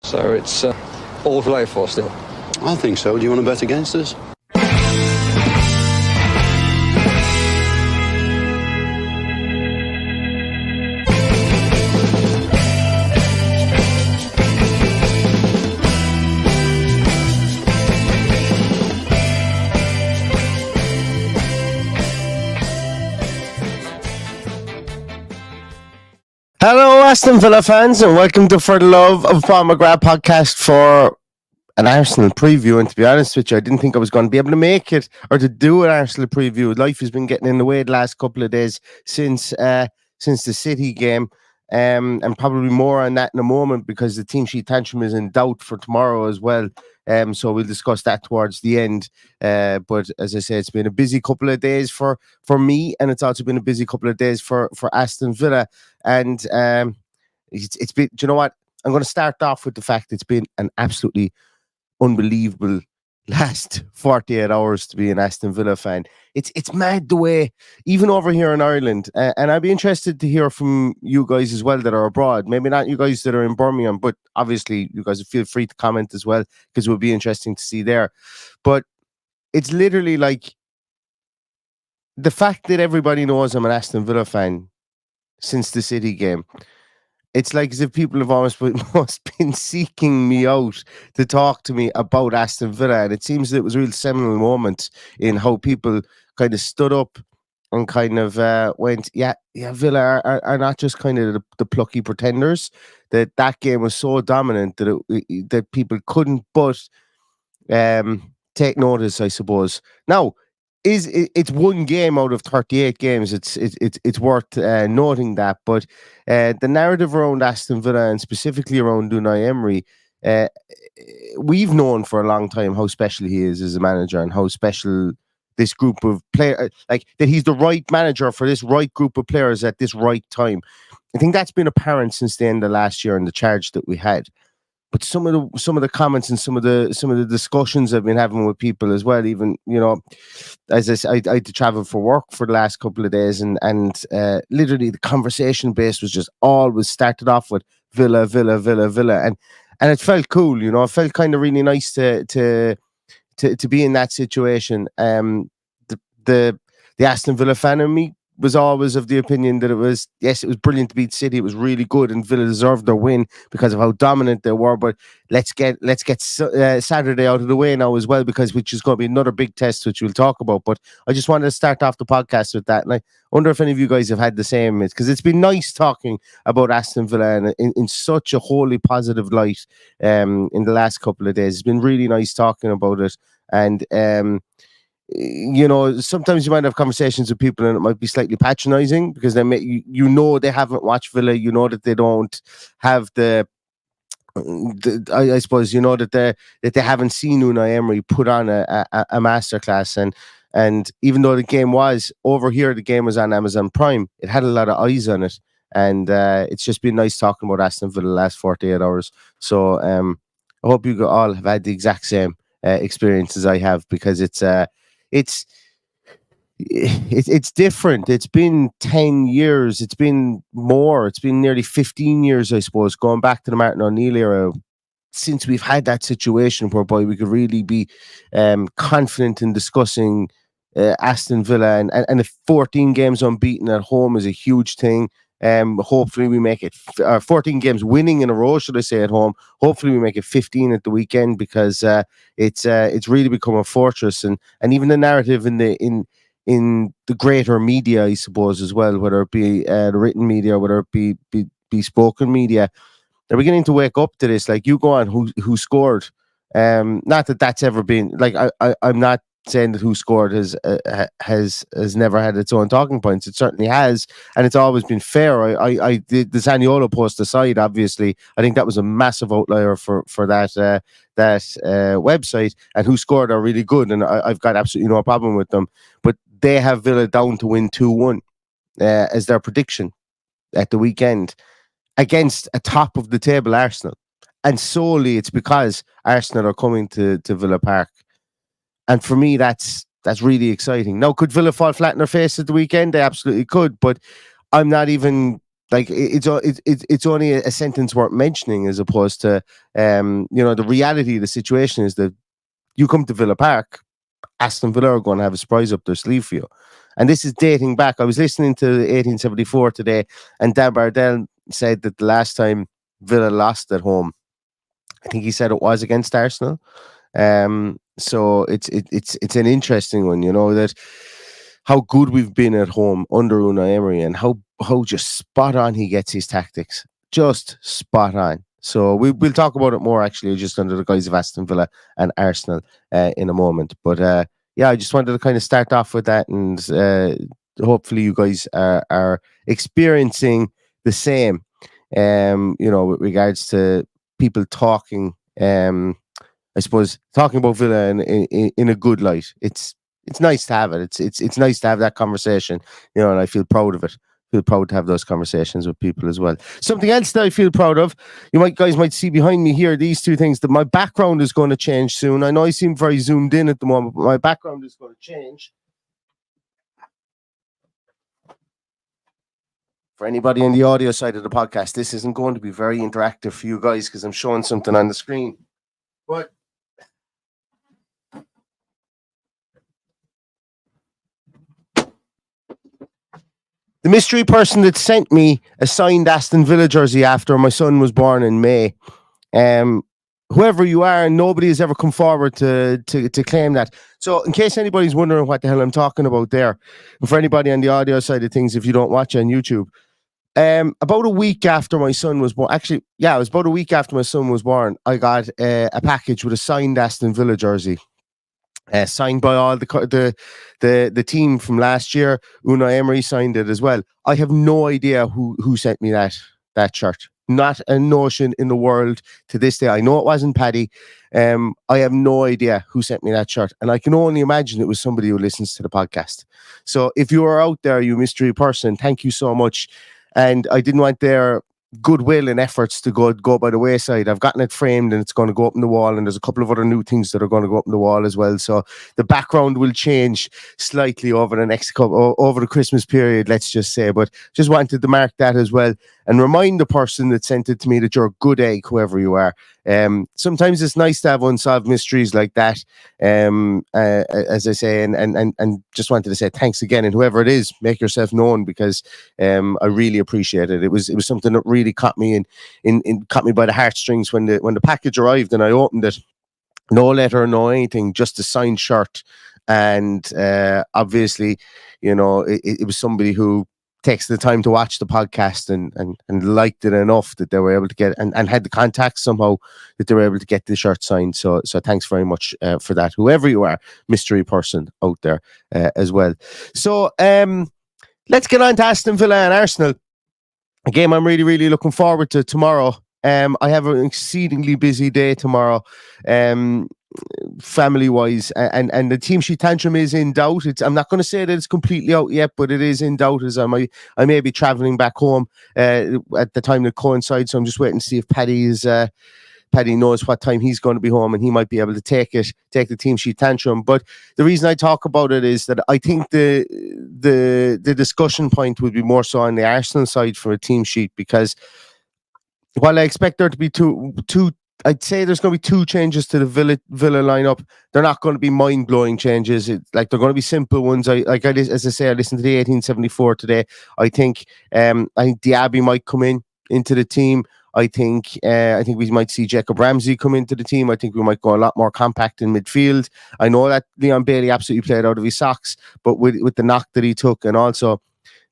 So it's all to play for still. I think so. Do you want to bet against us? Hello, Aston Villa fans, and welcome to For the Love of Paul McGrath podcast for an Arsenal preview. And to be honest with you, I didn't think I was going to be able to make it or to do an Arsenal preview. Life has been getting in the way the last couple of days since the City game, and probably more on that in a moment because the team sheet tantrum is in doubt for tomorrow as well. So we'll discuss that towards the end. But as I say, it's been a busy couple of days for me, and it's also been a busy couple of days for Aston Villa. And it's been, do you know what? I'm going to start off with the fact it's been an absolutely unbelievable last 48 hours to be an Aston Villa fan. It's mad the way, even over here in Ireland, and I'd be interested to hear from you guys as well that are abroad. Maybe not you guys that are in Birmingham, but obviously you guys feel free to comment as well because it would be interesting to see there. But it's literally like the fact that everybody knows I'm an Aston Villa fan since the City game. It's like as if people have almost been seeking me out to talk to me about Aston Villa. And it seems that it was a real seminal moment in how people kind of stood up and kind of went, yeah, Villa are not just kind of the plucky pretenders. That game was so dominant that people couldn't but take notice, I suppose. Now, it's one game out of 38 games. It's worth noting that, but the narrative around Aston Villa and specifically around Unai Emery, we've known for a long time how special he is as a manager and how special this group of players, like that he's the right manager for this right group of players at this right time. I think that's been apparent since the end of last year and the charge that we had. But some of the comments and some of the discussions I've been having with people as well, even, you know, as I had to travel for work for the last couple of days, and literally the conversation base was just always started off with Villa, and it felt cool, you know. It felt kind of really nice to be in that situation. The Aston Villa fan in me was always of the opinion that it was brilliant to beat City. It was really good, and Villa deserved their win because of how dominant they were. But let's get Saturday out of the way now as well, which is going to be another big test, which we'll talk about. But I just wanted to start off the podcast with that, and I wonder if any of you guys have had the same. It's because it's been nice talking about Aston Villa and in such a wholly positive light in the last couple of days. It's been really nice talking about it, and you know, sometimes you might have conversations with people and it might be slightly patronizing because they you know they haven't watched Villa, you know that they don't have I suppose you know that they haven't seen Unai Emery put on a masterclass, and even though the game was over here, the game was on Amazon Prime, it had a lot of eyes on it, and it's just been nice talking about Aston Villa the last 48 hours. So I hope you all have had the exact same experience as I have, because it's different. It's been 10 years. It's been more. It's been nearly 15 years, I suppose, going back to the Martin O'Neill era, since we've had that situation whereby we could really be confident in discussing Aston Villa, and if 14 games unbeaten at home is a huge thing. Hopefully we make it 14 games winning in a row, should I say, at home. Hopefully we make it 15 at the weekend, because it's really become a fortress, and even the narrative in the greater media, I suppose, as well, whether it be the written media, whether it be spoken media, they're beginning to wake up to this. Like, you go on who scored. Not that that's ever been like, I'm not saying that who scored has never had its own talking points. It certainly has, and it's always been fair. I did the Zaniolo post aside, obviously, I think that was a massive outlier for that website, and who scored are really good, and I've got absolutely no problem with them. But they have Villa down to win 2-1 as their prediction at the weekend against a top of the table Arsenal, and solely it's because Arsenal are coming to Villa Park. And for me, that's really exciting. Now, could Villa fall flat in their face at the weekend? They absolutely could, but I'm not even like it's only a sentence worth mentioning, as opposed to the reality of the situation is that you come to Villa Park, Aston Villa are going to have a surprise up their sleeve for you. And this is dating back. I was listening to 1874 today, and Dan Bardell said that the last time Villa lost at home, I think he said it was against Arsenal. So it's an interesting one, that how good we've been at home under Unai Emery, and how just spot on he gets his tactics, just spot on. So we'll talk about it more, actually, just under the guise of Aston Villa and Arsenal in a moment. But I just wanted to kind of start off with that, and hopefully you guys are experiencing the same, with regards to people talking, I suppose, talking about Villa in a good light. It's nice to have it. It's nice to have that conversation, and I feel proud of it. Feel proud to have those conversations with people as well. Something else that I feel proud of, guys might see behind me here, these two things, that my background is going to change soon. I know I seem very zoomed in at the moment, but my background is going to change. For anybody on the audio side of the podcast, this isn't going to be very interactive for you guys because I'm showing something on the screen. But the mystery person that sent me a signed Aston Villa jersey after my son was born in May, whoever you are, nobody has ever come forward to claim that. So in case anybody's wondering what the hell I'm talking about there, and for anybody on the audio side of things, if you don't watch on YouTube, about a week after my son was born, it was about a week after my son was born, I got a package with a signed Aston Villa jersey. Signed by all the team from last year. Unai Emery signed it as well. I have no idea who sent me that shirt. Not a notion in the world to this day. I know it wasn't Paddy. I have no idea who sent me that shirt, and I can only imagine it was somebody who listens to the podcast. So if you are out there, you mystery person, thank you so much. And I didn't want their goodwill and efforts to go by the wayside. I've gotten it framed and it's going to go up on the wall, and there's a couple of other new things that are going to go up on the wall as well. So the background will change slightly over the Christmas period, let's just say. But just wanted to mark that as well and remind the person that sent it to me that you're a good egg, whoever you are. Sometimes it's nice to have unsolved mysteries like that. As I say, and just wanted to say thanks again, and whoever it is, make yourself known, because I really appreciate it. It was something that really caught me caught me by the heartstrings when the package arrived and I opened it. No letter, no anything, just a signed shirt, and obviously, it was somebody who takes the time to watch the podcast and liked it enough that they were able to get and had the contacts somehow that they were able to get the shirt signed. So thanks very much for that, whoever you are, mystery person out there as well. So let's get on to Aston Villa and Arsenal, a game I'm really, really looking forward to tomorrow. I have an exceedingly busy day tomorrow, family-wise, and the team sheet tantrum is in doubt. I'm not going to say that it's completely out yet, but it is in doubt, as I may be travelling back home at the time that coincides. So I'm just waiting to see if Paddy knows what time he's going to be home, and he might be able to take the team sheet tantrum. But the reason I talk about it is that I think the discussion point would be more so on the Arsenal side for a team sheet, because while I expect there to be two, I'd say there's going to be two changes to the Villa lineup. They're not going to be mind-blowing changes. They're going to be simple ones. As I say, I listened to the 1874 today. I think Diaby might come into the team. I think we might see Jacob Ramsey come into the team. I think we might go a lot more compact in midfield. I know that Leon Bailey absolutely played out of his socks, but with the knock that he took, and also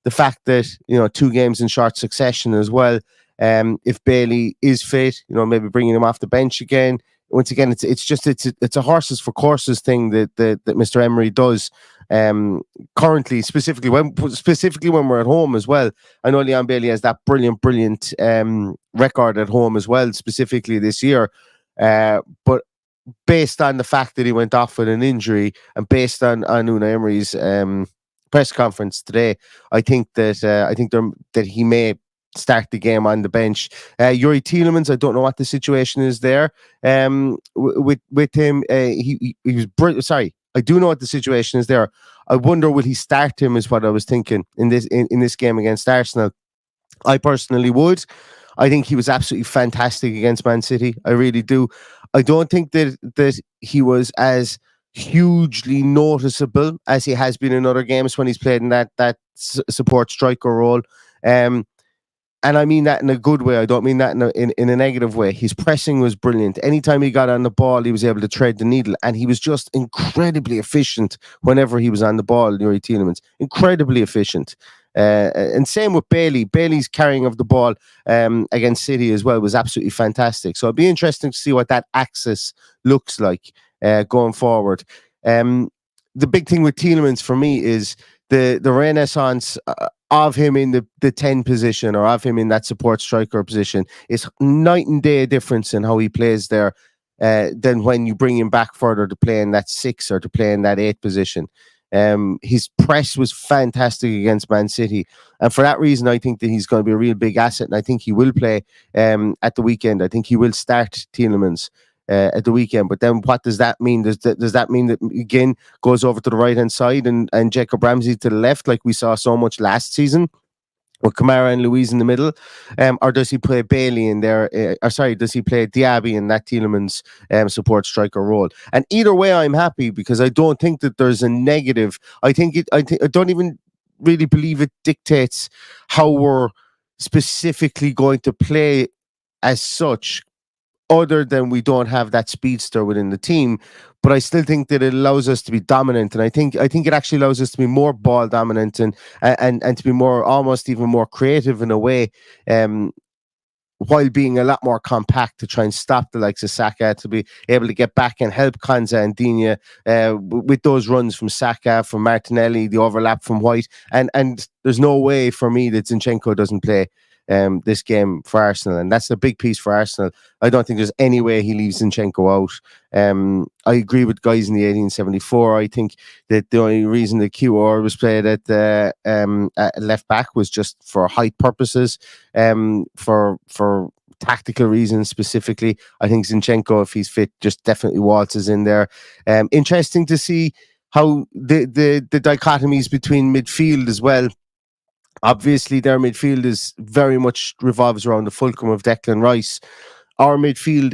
the fact that 2 games in short succession as well. If Bailey is fit, maybe bringing him off the bench again. Once again, it's a horses for courses thing that Mr. Emery does. Currently, specifically when we're at home as well. I know Leon Bailey has that brilliant record at home as well, specifically this year. But based on the fact that he went off with an injury, and based on Unai Emery's press conference today, I think that he may start the game on the bench. Yuri Tielemans, I don't know what the situation is there. With him, he was brilliant. Sorry, I do know what the situation is there. I wonder will he start him, is what I was thinking in this game against Arsenal. I personally would. I think he was absolutely fantastic against Man City. I really do. I don't think that he was as hugely noticeable as he has been in other games when he's played in that support striker role. Um, and I mean that in a good way. I don't mean that in a negative way. His pressing was brilliant. Anytime he got on the ball, he was able to thread the needle, and he was just incredibly efficient whenever he was on the ball. Yuri Tielemans, incredibly efficient. And same with Bailey. Bailey's carrying of the ball against City as well was absolutely fantastic. So it'll be interesting to see what that axis looks like going forward. The big thing with Tielemans for me is the renaissance of him in the 10 position, or of him in that support striker position, is night and day difference in how he plays there than when you bring him back further to play in that 6 or to play in that 8 position. His press was fantastic against Man City, and for that reason I think that he's going to be a real big asset, and I think he will play at the weekend. I think he will start Tielemans at the weekend. But then what does that mean? Does that mean that McGinn goes over to the right hand side and Jacob Ramsey to the left, like we saw so much last season, with Kamara and Louise in the middle? Or does he play Bailey in there? Does he play Diaby in that Tielemans support striker role? And either way, I'm happy, because I don't think that there's a negative. I don't even really believe it dictates how we're specifically going to play as such, other than we don't have that speedster within the team. But I still think that it allows us to be dominant, and I think it actually allows us to be more ball dominant and to be more, almost even more creative in a way, while being a lot more compact, to try and stop the likes of Saka, to be able to get back and help Konza and Digne with those runs from Saka, from Martinelli, the overlap from White, and there's no way for me that Zinchenko doesn't play this game for Arsenal, and that's a big piece for Arsenal. I don't think there's any way he leaves Zinchenko out. I agree with guys in the 1874. I think that the only reason the QR was played at left back was just for height purposes, for tactical reasons specifically. I think Zinchenko, if he's fit, just definitely waltzes in there. Interesting to see how the dichotomies between midfield as well. Obviously, their midfield is very much revolves around the fulcrum of Declan Rice. Our midfield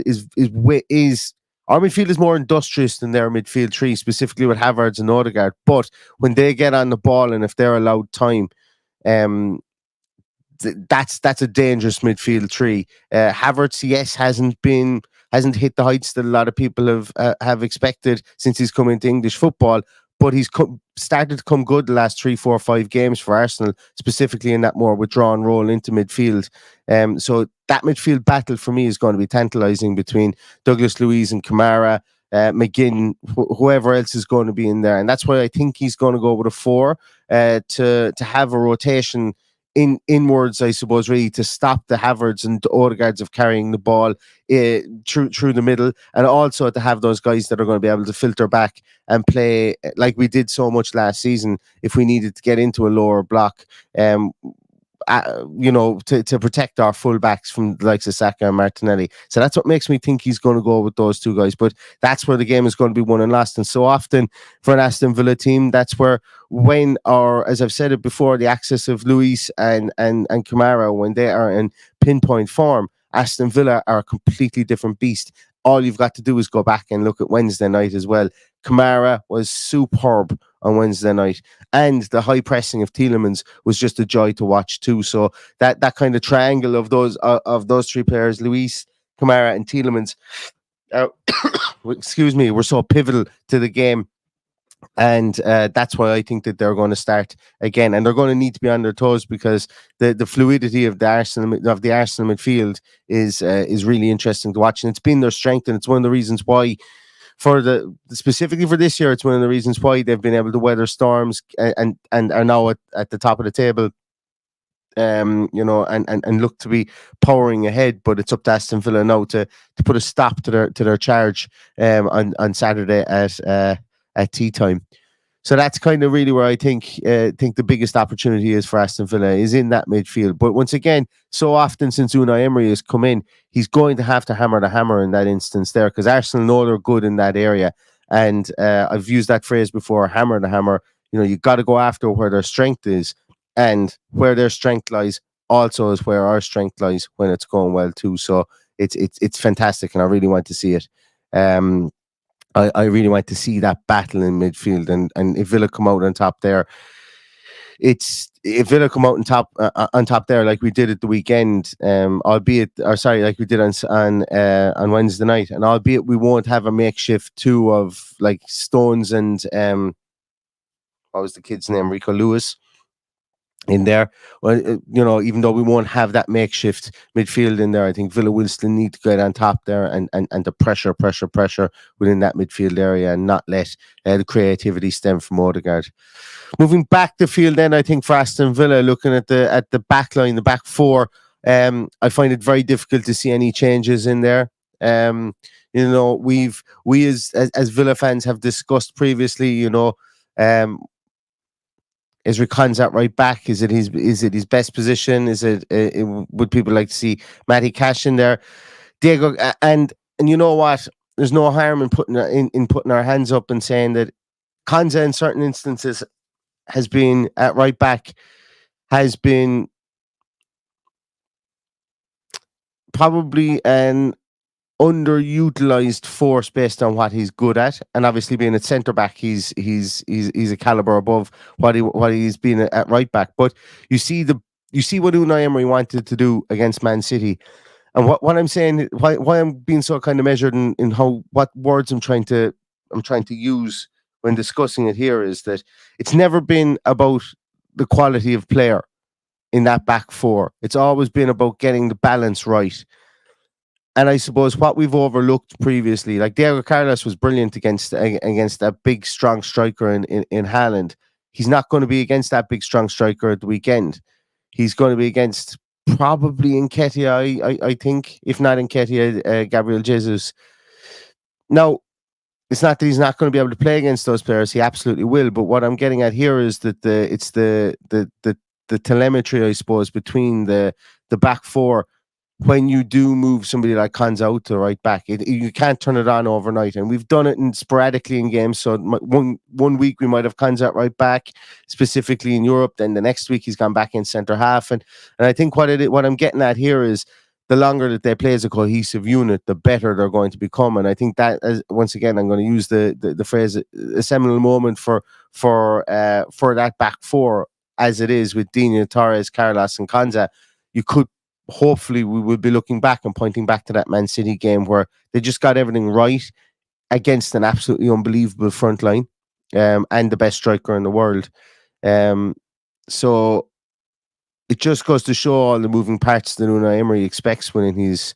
our midfield is more industrious than their midfield three, specifically with Havertz and Odegaard. But when they get on the ball, and if they're allowed time, that's a dangerous midfield three. Havertz, yes, hasn't hit the heights that a lot of people have expected since he's come into English football, but he's started to come good the last 3, 4, 5 games for Arsenal, specifically in that more withdrawn role into midfield. So that midfield battle for me is going to be tantalising between Douglas Luiz and Kamara, McGinn, whoever else is going to be in there, and that's why I think he's going to go with a 4 to have a rotation inwards, I suppose, really to stop the Havertz and the Odegaards of carrying the ball through the middle, and also to have those guys that are going to be able to filter back and play like we did so much last season if we needed to get into a lower block, to protect our fullbacks from the likes of Saka and Martinelli. So that's what makes me think he's going to go with those two guys. But that's where the game is going to be won and lost. And so often for an Aston Villa team, that's where, as I've said it before, the axis of Luis and Kamara, when they are in pinpoint form, Aston Villa are a completely different beast. All you've got to do is go back and look at Wednesday night as well. Kamara was superb on Wednesday night, and the high pressing of Tielemans was just a joy to watch too. So that kind of triangle of those three players, Luis, Kamara, and Tielemans, were so pivotal to the game. And that's why I think that they're going to start again, and they're going to need to be on their toes, because the fluidity of the Arsenal midfield is really interesting to watch, and it's been their strength, and it's one of the reasons why, specifically for this year, it's one of the reasons why they've been able to weather storms and are now at the top of the table. And look to be powering ahead, but it's up to Aston Villa now to put a stop to their charge on Saturday at tea time. So that's kind of really where I think the biggest opportunity is for Aston Villa, is in that midfield. But once again, so often since Unai Emery has come in, he's going to have to hammer the hammer in that instance there, because Arsenal know they're good in that area. And I've used that phrase before, hammer the hammer. You got to go after where their strength is, and where their strength lies also is where our strength lies when it's going well too. So it's fantastic, and I really want to see it. I really want to see that battle in midfield, and if Villa come out on top there, if Villa come out on top there like we did at the weekend, like we did on Wednesday night, and albeit we won't have a makeshift two of like Stones and what was the kid's name, Rico Lewis in there. Well, even though we won't have that makeshift midfield in there, I think Villa will still need to get on top there and the pressure within that midfield area, and not let the creativity stem from Odegaard. Moving back the field then, I think for Aston Villa, looking at the back line, the back four, I find it very difficult to see any changes in there. We as Villa fans have discussed previously, is Ricon's at right back? Is it his best position? Would people like to see Matty Cash in there? Diego, and you know what? There's no harm in putting our hands up and saying that Konsa in certain instances has been at right back, has been probably an underutilized force based on what he's good at, and obviously being at centre back, he's a caliber above what he's been at right back. But you see what Unai Emery wanted to do against Man City, and what I'm saying, why I'm being so kind of measured in what words I'm trying to use when discussing it here, is that it's never been about the quality of player in that back four. It's always been about getting the balance right. And I suppose what we've overlooked previously, like Diego Carlos was brilliant against that big, strong striker in Haaland. He's not going to be against that big, strong striker at the weekend. He's going to be against probably Nketiah, I think. If not Nketiah, Gabriel Jesus. Now, it's not that he's not going to be able to play against those players. He absolutely will. But what I'm getting at here is that it's the telemetry, I suppose, between the back four. When you do move somebody like Konsa out to right back, you can't turn it on overnight, and we've done it sporadically in games. So one week we might have Konsa at right back, specifically in Europe. Then the next week he's gone back in centre half, and I think what I'm getting at here is the longer that they play as a cohesive unit, the better they're going to become. And I think that, once again, I'm going to use the phrase a seminal moment for that back four as it is with Digne, Torres, Carlos, and Konsa. Hopefully we will be looking back and pointing back to that Man City game where they just got everything right against an absolutely unbelievable front line, and the best striker in the world. So it just goes to show all the moving parts that Unai Emery expects within his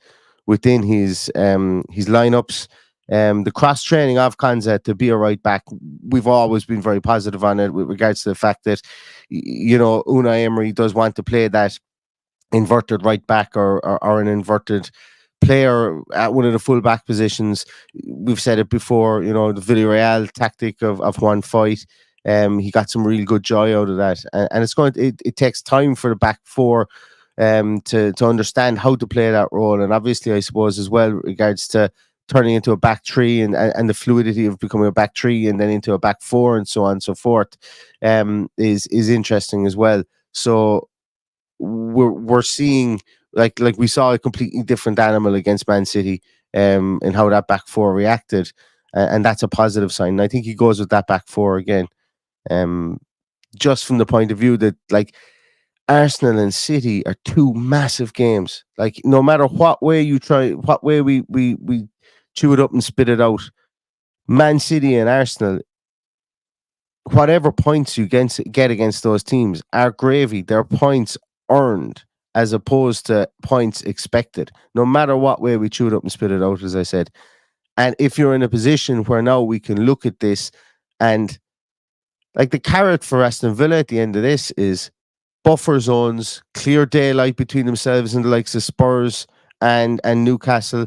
lineups. The cross training of Konsa to be a right back, we've always been very positive on it with regards to the fact that Unai Emery does want to play that inverted right back or an inverted player at one of the full back positions. We've said it before, the Villarreal tactic of one fight. He got some real good joy out of that, and it takes time for the back four to understand how to play that role. And obviously, I suppose as well, regards to turning into a back three and the fluidity of becoming a back three and then into a back four and so on and so forth, is interesting as well. So we're seeing like we saw a completely different animal against Man City, and how that back four reacted, and that's a positive sign. And I think he goes with that back four again, just from the point of view that like Arsenal and City are two massive games. Like no matter what way you try, what way we chew it up and spit it out, Man City and Arsenal, whatever points you get against those teams are gravy. They're points earned as opposed to points expected, no matter what way we chew it up and spit it out, as I said. And if you're in a position where now we can look at this, and like the carrot for Aston Villa at the end of this is buffer zones, clear daylight between themselves and the likes of Spurs and Newcastle,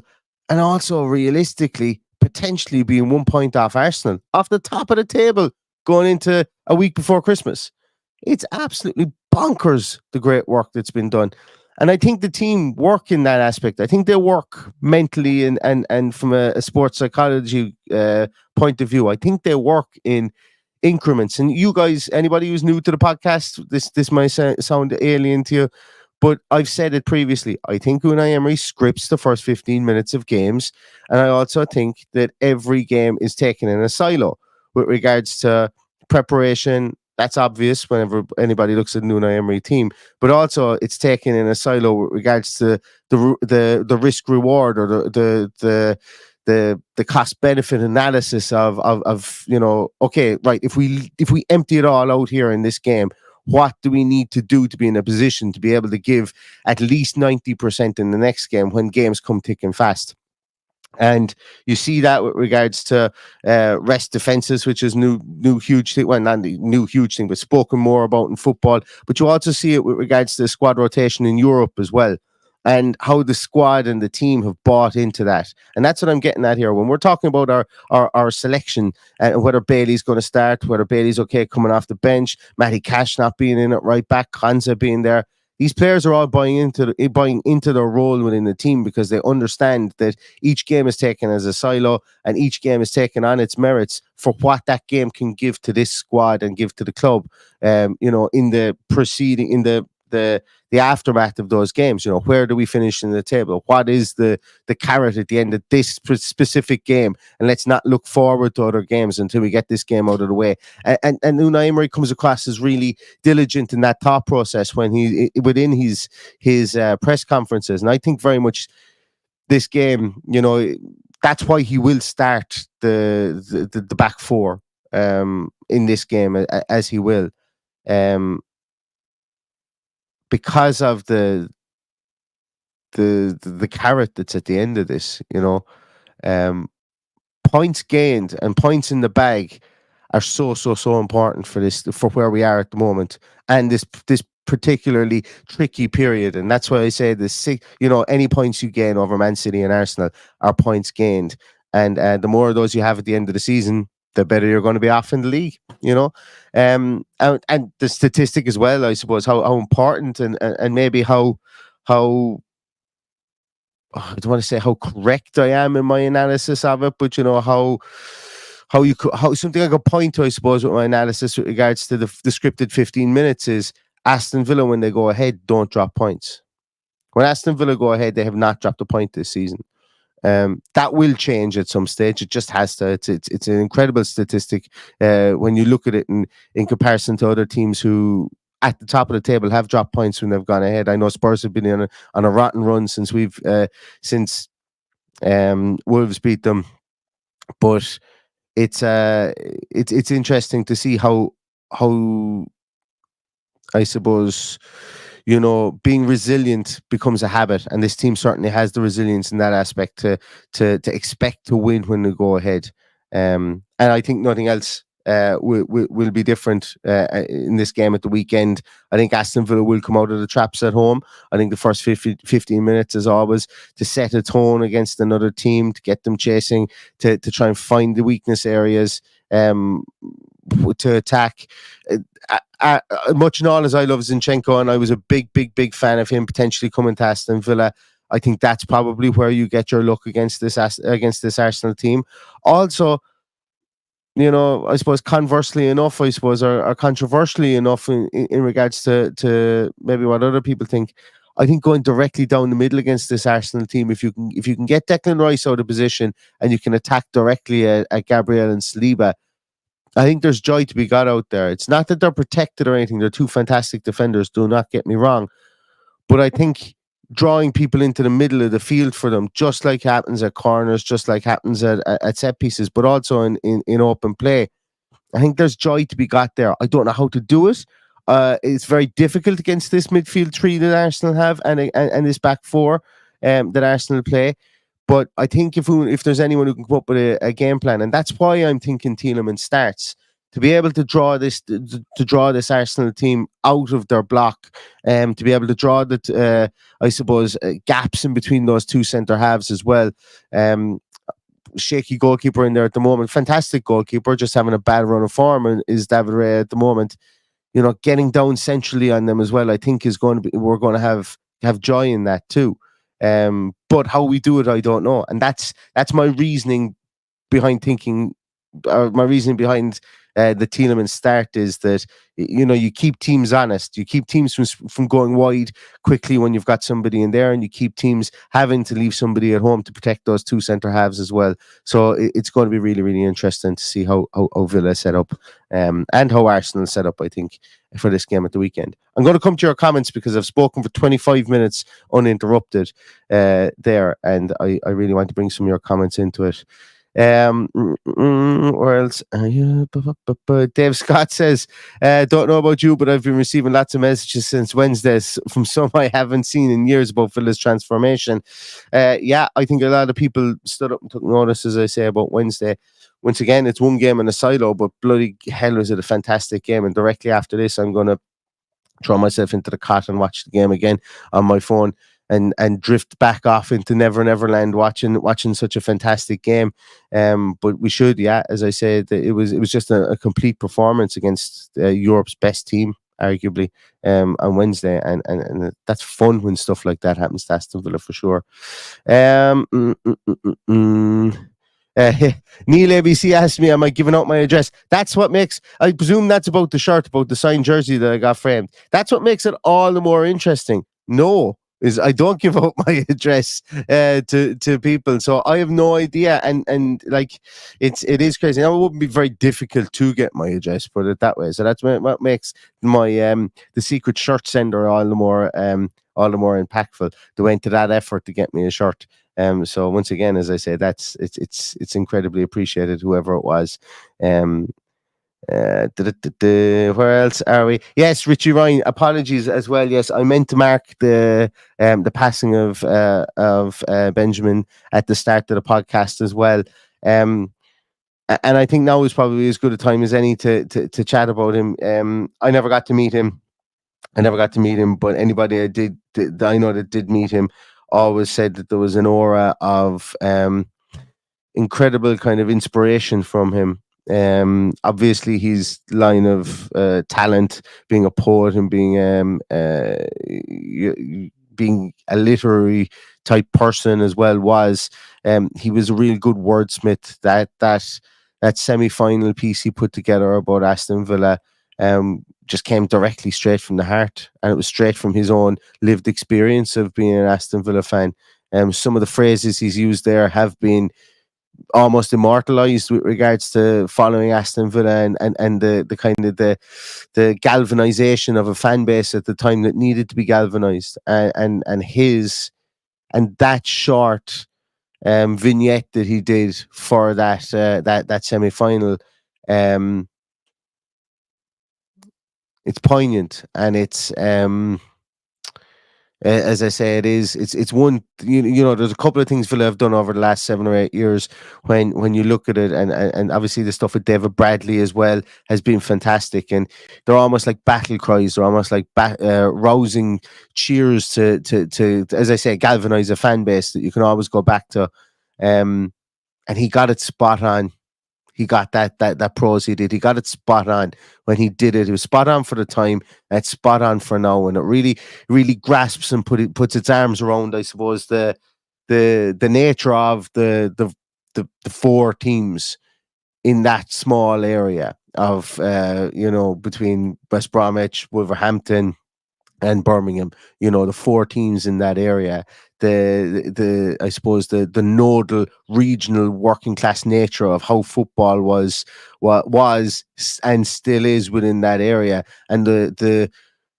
and also realistically potentially being 1 point off Arsenal, off the top of the table going into a week before Christmas. It's absolutely bonkers, the great work that's been done. And I think the team work in that aspect. I think they work mentally and from a sports psychology point of view. I think they work in increments. And you guys, anybody who's new to the podcast, this might sound alien to you, But I've said it previously. I think Unai Emery scripts the first 15 minutes of games. And I also think that every game is taken in a silo with regards to preparation. That's obvious whenever anybody looks at an Unai Emery team. But also it's taken in a silo with regards to the risk reward, or the cost benefit analysis of okay, right, if we empty it all out here in this game, what do we need to do to be in a position to be able to give at least 90% in the next game when games come thick and fast? And you see that with regards to rest defenses, which is new huge thing. Well, not the new huge thing, but spoken more about in football. But you also see it with regards to the squad rotation in Europe as well, and how the squad and the team have bought into that. And that's what I'm getting at here when we're talking about our selection, and whether Bailey's going to start, whether Bailey's okay coming off the bench, Matty Cash not being in it right back, Konza being there. These players are all buying into their role within the team, because they understand that each game is taken as a silo, and each game is taken on its merits for what that game can give to this squad and give to the club. In the preceding, in the aftermath of those games, where do we finish in the table? What is the carrot at the end of this specific game? And let's not look forward to other games until we get this game out of the way. And Unai Emery comes across as really diligent in that thought process when he within his press conferences. And I think very much this game, that's why he will start the back four in this game, as he will. Because of the carrot that's at the end of this, points gained and points in the bag are so important for where we are at the moment, and this particularly tricky period. And that's why I say any points you gain over Man City and Arsenal are points gained, and the more of those you have at the end of the season, the better you're going to be off in the league, and the statistic as well, I suppose, how important and maybe how I don't want to say how correct I am in my analysis of it, but how something I could point to, I suppose, with my analysis with regards to the scripted 15 minutes is Aston Villa, when they go ahead, don't drop points. When Aston Villa go ahead, they have not dropped a point this season. That will change at some stage. It just has to. It's an incredible statistic when you look at it in comparison to other teams who at the top of the table have dropped points when they've gone ahead. I know Spurs have been on a rotten run since Wolves beat them, but it's interesting to see how I suppose being resilient becomes a habit, and this team certainly has the resilience in that aspect to expect to win when they go ahead. And I think nothing else will be different in this game at the weekend. I think Aston Villa will come out of the traps at home. I think the first 15 minutes, as always, to set a tone against another team, to get them chasing, to try and find the weakness areas, to attack. Much and all as I love Zinchenko, and I was a big fan of him potentially coming to Aston Villa, I think that's probably where you get your luck against this Arsenal team. Also, I suppose conversely enough, or controversially enough in regards to maybe what other people think, I think going directly down the middle against this Arsenal team, if you can get Declan Rice out of position and you can attack directly at Gabriel and Saliba, I think there's joy to be got out there. It's not that they're protected or anything. They're two fantastic defenders, do not get me wrong. But I think drawing people into the middle of the field for them, just like happens at corners, just like happens at set pieces, but also in open play, I think there's joy to be got there. I don't know how to do it. It's very difficult against this midfield three that Arsenal have and this back four that Arsenal play. But I think if there's anyone who can come up with a game plan, and that's why I'm thinking Tielemans starts, to be able to draw this Arsenal team out of their block, to be able to draw I suppose gaps in between those two centre halves as well. Shaky goalkeeper in there at the moment, fantastic goalkeeper, just having a bad run of form, and is David Ray at the moment. Getting down centrally on them as well, I think we're going to have joy in that too. But how we do it, I don't know, and that's my reasoning behind thinking. My reasoning behind the Tielemans start is that you keep teams honest, you keep teams from going wide quickly when you've got somebody in there, and you keep teams having to leave somebody at home to protect those two centre halves as well. So it's going to be really, really interesting to see how Villa set up, and how Arsenal set up, I think, for this game at the weekend. I'm going to come to your comments because I've spoken for 25 minutes uninterrupted there, and I really want to bring some of your comments into it. Where else? Dave Scott says, don't know about you, but I've been receiving lots of messages since Wednesday from some I haven't seen in years about Villa's transformation. I think a lot of people stood up and took notice, as I say, about Wednesday. Once again, it's one game in a silo, but bloody hell was it a fantastic game. And directly after this, I'm going to throw myself into the cot and watch the game again on my phone and drift back off into Never Neverland watching such a fantastic game. But we should, as I said, it was just a complete performance against Europe's best team, arguably, on Wednesday, and that's fun when stuff like that happens to Aston Villa for sure. Neil ABC asked me, am I giving out my address? That's what makes, I presume that's about the shirt, about the signed jersey that I got framed. That's what makes it all the more interesting. No, is I don't give out my address to people, so I have no idea, and like it is crazy. Now, it wouldn't be very difficult to get my address, put it that way. So that's what makes my the secret shirt sender all the more impactful. They went to that effort to get me a shirt. So once again, as I say, it's incredibly appreciated, whoever it was. Where else are we? Yes, Richie Ryan. Apologies as well. Yes, I meant to mark the passing of Benjamin at the start of the podcast as well. And I think now is probably as good a time as any to chat about him. I never got to meet him. But anybody I know that did meet him always said that there was an aura of incredible kind of inspiration from him. Obviously, his line of talent, being a poet and being a literary type person as well, was he was a real good wordsmith. That semi-final piece he put together about Aston Villa just came directly straight from the heart, and it was straight from his own lived experience of being an Aston Villa fan. Some of the phrases he's used there have been almost immortalized with regards to following Aston Villa and the kind of the galvanization of a fan base at the time that needed to be galvanized, and that short vignette that he did for that semi-final, it's poignant, and it's as I say, it's one, there's a couple of things Villa have done over the last 7 or 8 years when you look at it, and obviously the stuff with David Bradley as well has been fantastic, and they're almost like battle cries, they're almost like rousing cheers to as I say, galvanize a fan base that you can always go back to, and he got it spot on. He got that prose he did. He got it spot on when he did it. It was spot on for the time. It's spot on for now, and it really, really grasps and puts its arms around, I suppose, the nature of the four teams in that small area of between West Bromwich, Wolverhampton, and Birmingham. The four teams in that area. I suppose the nodal regional working class nature of how football was and still is within that area, and the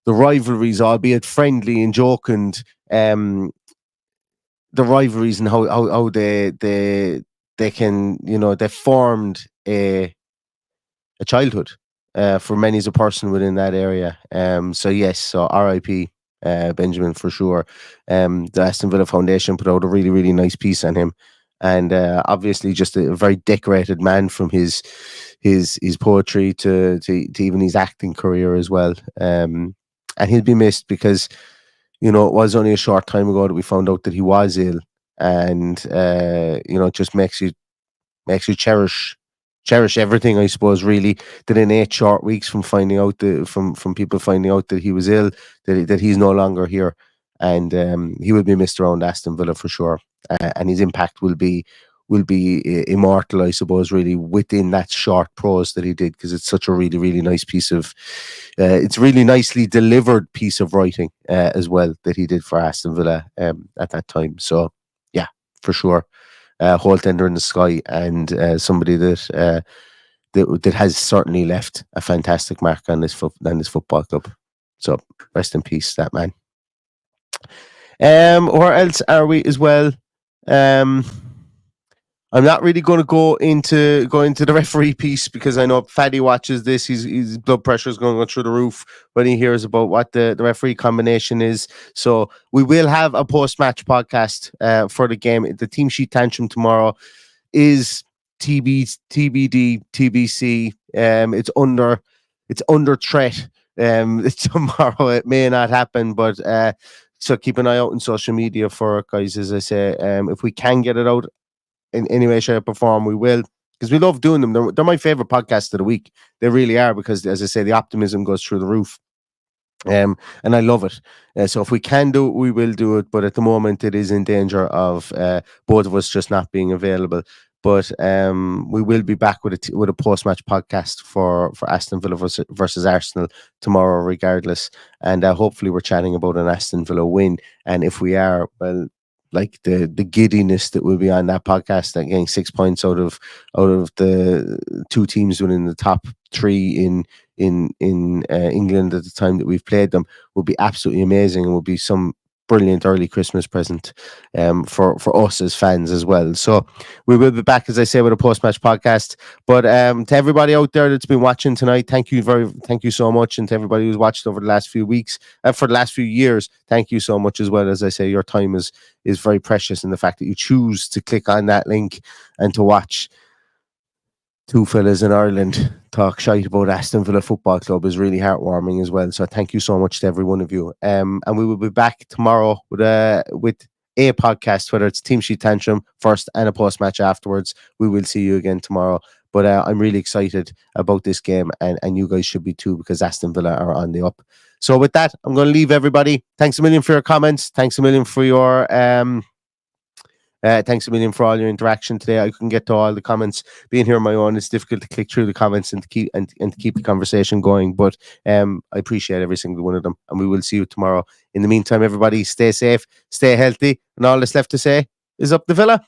rivalries, albeit friendly and jocund, the rivalries and how they can, they formed a childhood for many as a person within that area. So R.I.P. Benjamin, for sure. The Aston Villa Foundation put out a really, really nice piece on him, and obviously just a very decorated man from his poetry to even his acting career as well. And he'll be missed because it was only a short time ago that we found out that he was ill, and it just makes you cherish everything, I suppose, really, that in 8 short weeks from finding out from people finding out that he was ill, that he's no longer here, and he will be missed around Aston Villa for sure, and his impact will be immortal, I suppose, really within that short prose that he did, because it's such a really, really nice piece of, it's really nicely delivered piece of writing as well that he did for Aston Villa at that time. So yeah, for sure, Holt Ender in the Sky, and somebody that has certainly left a fantastic mark on this football club. So rest in peace, that man. Where else are we as well? I'm not really going to go into the referee piece, because I know Fatty watches this. His blood pressure is going to go through the roof when he hears about what the referee combination is. So we will have a post-match podcast for the game. The team sheet tantrum tomorrow is TBD, TBC. It's under threat. Tomorrow it may not happen, but so keep an eye out on social media for it, guys. As I say, if we can get it out in any way, shape, or form, we will, because we love doing them. They're my favorite podcast of the week. They really are, because, as I say, the optimism goes through the roof. And I love it. So if we can do it, we will do it. But at the moment, it is in danger of both of us just not being available. But we will be back with a post-match podcast for Aston Villa versus Arsenal tomorrow, regardless. And hopefully we're chatting about an Aston Villa win. And if we are, well, like the giddiness that will be on that podcast, that getting 6 points out of the two teams within the top three in England at the time that we've played them, will be absolutely amazing, and will be some brilliant early Christmas present for us as fans as well. So we will be back, as I say, with a post-match podcast. But to everybody out there that's been watching tonight, thank you so much. And to everybody who's watched over the last few weeks, for the last few years, thank you so much as well. As I say, your time is very precious, in the fact that you choose to click on that link and to watch two fellas in Ireland talk shite about Aston Villa Football Club is really heartwarming as well. So thank you so much to every one of you. And we will be back tomorrow with a podcast, whether it's Team Sheet Tantrum first and a post-match afterwards. We will see you again tomorrow. But I'm really excited about this game, and you guys should be too, because Aston Villa are on the up. So with that, I'm going to leave everybody. Thanks a million for your comments. Thanks a million for your thanks a million for all your interaction today. I couldn't get to all the comments. Being here on my own, it's difficult to click through the comments and to keep the conversation going. But I appreciate every single one of them, and we will see you tomorrow. In the meantime, everybody, stay safe, stay healthy, and all that's left to say is up the Villa.